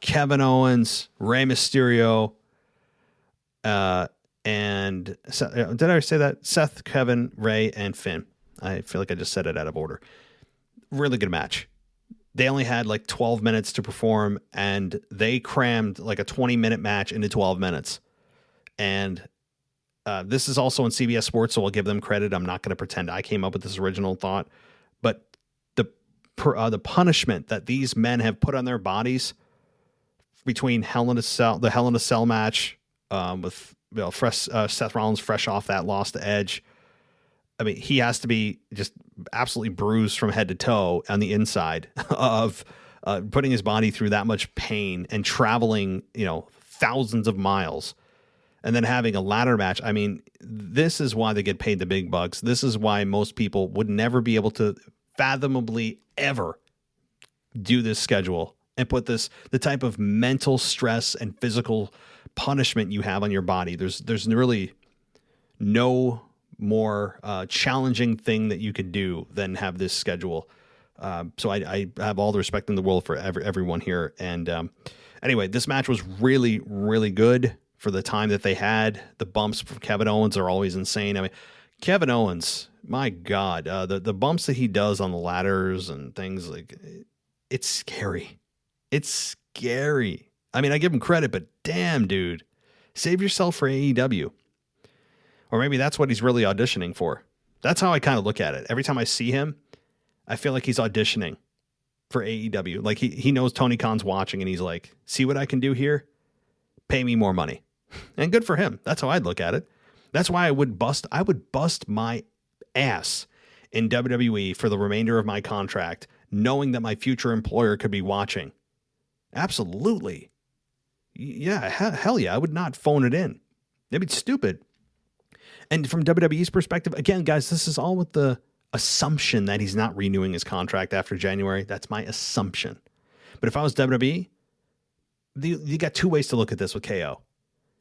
Kevin Owens, Rey Mysterio, and did I say that? Seth, Kevin, Rey, and Finn. I feel like I just said it out of order. Really good match. They only had like 12 minutes to perform, and they crammed like a 20-minute match into 12 minutes. And this is also on CBS Sports, so I'll give them credit. I'm not going to pretend I came up with this original thought. But the punishment that these men have put on their bodies between the Hell in a Cell match with Seth Rollins fresh off that loss to Edge. I mean, he has to be just absolutely bruised from head to toe on the inside of putting his body through that much pain and traveling, thousands of miles and then having a ladder match. I mean, this is why they get paid the big bucks. This is why most people would never be able to fathomably ever do this schedule and put the type of mental stress and physical punishment you have on your body. There's really no more challenging thing that you could do than have this schedule. So I have all the respect in the world for everyone here. And anyway, this match was really, really good for the time that they had. The bumps from Kevin Owens are always insane. I mean, Kevin Owens, my God, the bumps that he does on the ladders and things, like, it's scary. It's scary. I mean, I give him credit, but damn, dude, save yourself for AEW. Or maybe that's what he's really auditioning for. That's how I kind of look at it. Every time I see him, I feel like he's auditioning for AEW. Like he knows Tony Khan's watching and he's like, see what I can do here? Pay me more money. And good for him. That's how I'd look at it. That's why I would bust my ass in WWE for the remainder of my contract, knowing that my future employer could be watching? Absolutely. Yeah, hell yeah. I would not phone it in. That'd be stupid. And from WWE's perspective, again, guys, this is all with the assumption that he's not renewing his contract after January. That's my assumption. But if I was WWE, you got two ways to look at this with KO.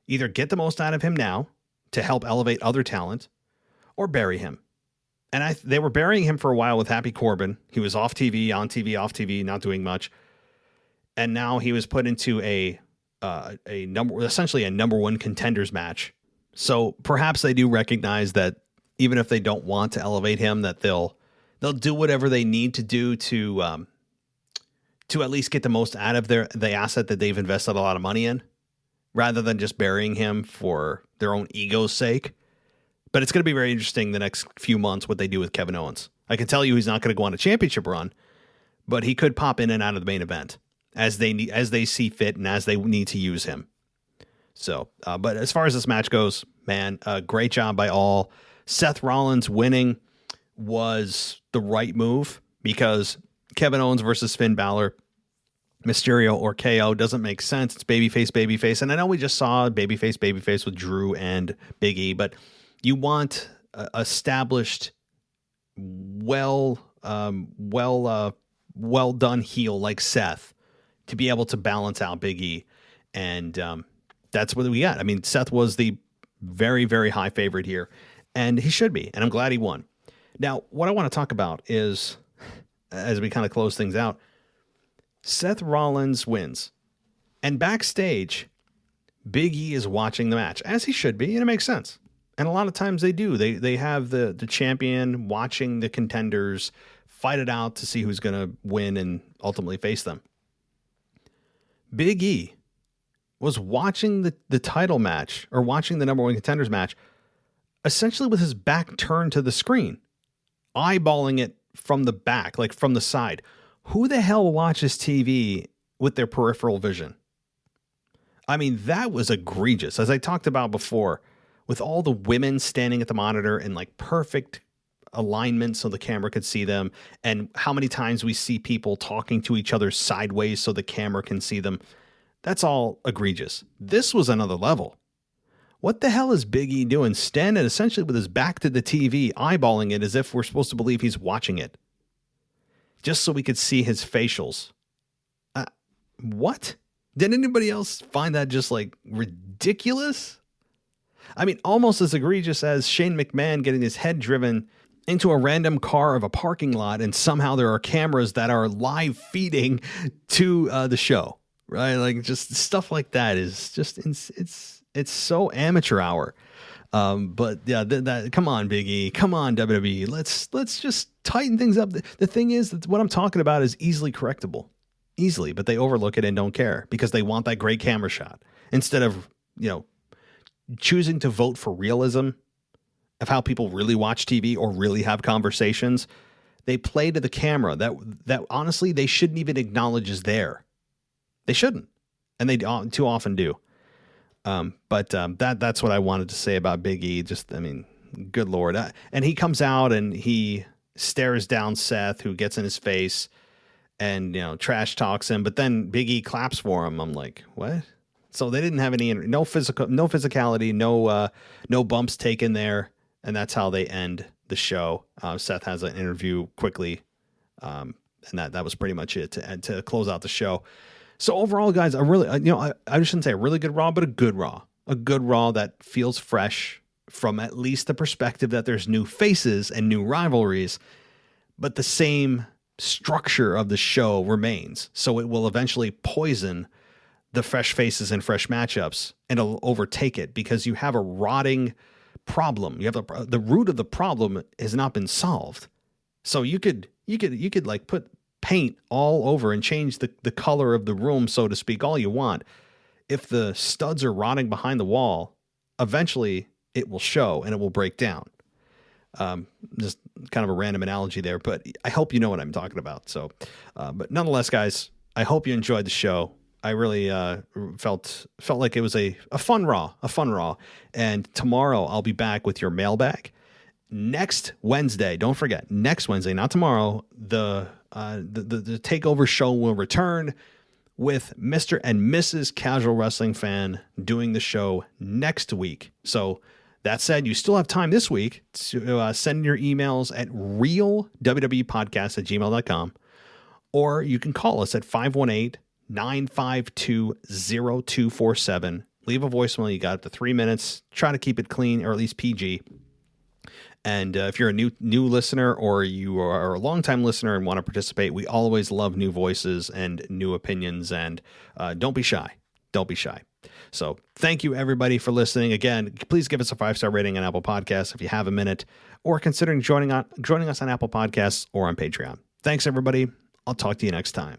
Either get the most out of him now to help elevate other talent, or bury him. And they were burying him for a while with Happy Corbin. He was off TV, on TV, off TV, not doing much. And now he was put into essentially a number one contenders match. So perhaps they do recognize that even if they don't want to elevate him, that they'll do whatever they need to do to at least get the most out of the asset that they've invested a lot of money in, rather than just burying him for their own ego's sake. But it's going to be very interesting the next few months what they do with Kevin Owens. I can tell you he's not going to go on a championship run, but he could pop in and out of the main event as they see fit and as they need to use him. So, but as far as this match goes, man, great job by all. Seth Rollins winning was the right move because Kevin Owens versus Finn Balor, Mysterio or KO doesn't make sense. It's babyface. And I know we just saw babyface with Drew and Big E, but you want established, well done heel like Seth to be able to balance out Big E. And that's what we got. I mean, Seth was the very, very high favorite here, and he should be. And I'm glad he won. Now, what I want to talk about is, as we kind of close things out, Seth Rollins wins. And backstage, Big E is watching the match, as he should be, and it makes sense. And a lot of times they do. They have the champion watching the contenders fight it out to see who's going to win and ultimately face them. Big E was watching the title match, or watching the number one contenders match, essentially with his back turned to the screen, eyeballing it from the back, like from the side. Who the hell watches TV with their peripheral vision? I mean, that was egregious. As I talked about before, with all the women standing at the monitor in like perfect alignment so the camera could see them, and how many times we see people talking to each other sideways so the camera can see them. That's all egregious. This was another level. What the hell is Big E doing, standing essentially with his back to the TV, eyeballing it as if we're supposed to believe he's watching it, just so we could see his facials? What? Did anybody else find that just like ridiculous? I mean, almost as egregious as Shane McMahon getting his head driven into a random car of a parking lot, and somehow there are cameras that are live feeding to the show, right? Like, just stuff like that is just, it's so amateur hour. But yeah, come on, Big E, come on, WWE. Let's just tighten things up. The thing is that what I'm talking about is easily correctable, but they overlook it and don't care because they want that great camera shot instead of, choosing to vote for realism of how people really watch TV or really have conversations. They play to the camera that honestly they shouldn't even acknowledge is there. They shouldn't, and they too often do. But that's what I wanted to say about Big E. Just, I mean, good Lord. And he comes out and he stares down Seth, who gets in his face and, trash talks him. But then Big E claps for him. I'm like, what? So they didn't have no physicality, no bumps taken there. And that's how they end the show. Seth has an interview quickly. And that was pretty much it to close out the show. So overall, guys, I shouldn't say a really good Raw, but a good Raw that feels fresh from at least the perspective that there's new faces and new rivalries, but the same structure of the show remains. So it will eventually poison the fresh faces and fresh matchups, and it'll overtake it because you have a rotting problem. You have the root of the problem has not been solved. So you could like put paint all over and change the color of the room, so to speak, all you want. If the studs are rotting behind the wall, eventually it will show and it will break down. Just kind of a random analogy there, but I hope you know what I'm talking about. So, but nonetheless, guys, I hope you enjoyed the show. I really felt like it was a fun Raw. And tomorrow I'll be back with your mailbag. next Wednesday, don't forget, next Wednesday, not tomorrow, the Takeover show will return with Mr. and Mrs. Casual Wrestling Fan doing the show next week. So that said, you still have time this week to send your emails at realwwepodcast@gmail.com, or you can call us at 518-952-0247. Leave a voicemail. You got up to 3 minutes. Try to keep it clean, or at least PG. And if you're a new listener, or you are a longtime listener and want to participate, we always love new voices and new opinions. And don't be shy. Don't be shy. So thank you, everybody, for listening. Again, please give us a 5-star rating on Apple Podcasts if you have a minute, or considering joining us on Apple Podcasts or on Patreon. Thanks, everybody. I'll talk to you next time.